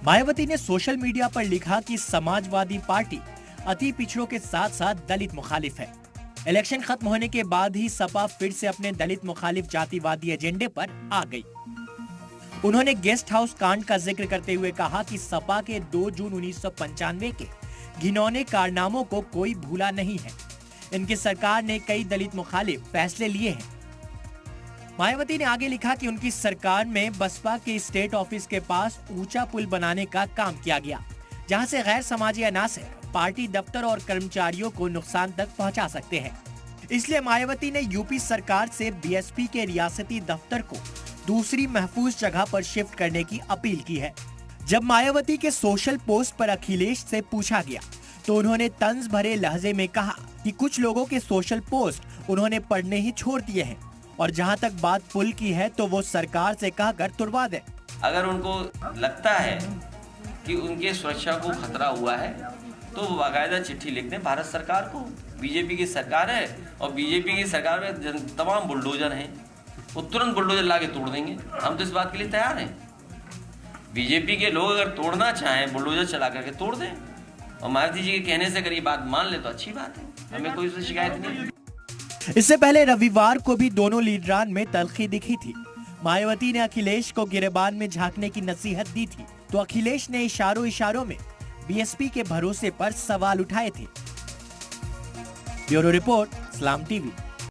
मायावती ने social media पर लिखा कि समाजवादी पार्टी अति पिछड़ों के साथ साथ दलित मुखालिफ है। इलेक्शन खत्म होने के बाद ही सपा फिर से अपने दलित मुखालिफ जातिवादी एजेंडे पर आ गई। उन्होंने गेस्ट हाउस कांड का जिक्र करते हुए कहा कि सपा के 2 जून 1995 के घिनौने कारनामों को कोई भूला नहीं है। इनकी सरकार ने कई दलित मुखालिफ फैसले लिए हैं। मायावती ने आगे लिखा कि उनकी सरकार में बसपा के स्टेट ऑफिस के पास ऊंचा पुल बनाने का काम किया गया, जहां से गैर समाजी अनासर पार्टी दफ्तर और कर्मचारियों को नुकसान तक पहुंचा सकते हैं। इसलिए मायावती ने यूपी सरकार से बीएसपी के रियासती दफ्तर को दूसरी महफूज जगह पर शिफ्ट करने की अपील की है। जब मायावती के सोशल पोस्ट पर अखिलेश से पूछा गया तो उन्होंने तंज भरे लहजे में कहा कि कुछ लोगों के सोशल पोस्ट उन्होंने पढ़ने ही छोड़ दिए हैं और जहां तक बात पुल की है तो वो सरकार से कहकर तुड़वा दे। अगर उनको लगता है कि उनके सुरक्षा को खतरा हुआ है तो वो बाकायदा चिट्ठी लिख दें भारत सरकार को। बीजेपी की सरकार है और बीजेपी की सरकार में तमाम बुलडोजर हैं, वो तुरंत बुलडोजर लाके तोड़ देंगे। हम तो इस बात के लिए तैयार हैं। बीजेपी के लोग अगर तोड़ना चाहें बुलडोजर चला करके तोड़ दें और मायावती जी के कहने से अगर ये बात मान ले तो अच्छी बात है, हमें कोई उससे शिकायत नहीं। इससे पहले रविवार को भी दोनों लीडरान में तल्खी दिखी थी। मायावती ने अखिलेश को गिरेबान में झांकने की नसीहत दी थी तो अखिलेश ने इशारों में बीएसपी के भरोसे पर सवाल उठाए थे। ब्यूरो रिपोर्ट, इस्लाम टीवी।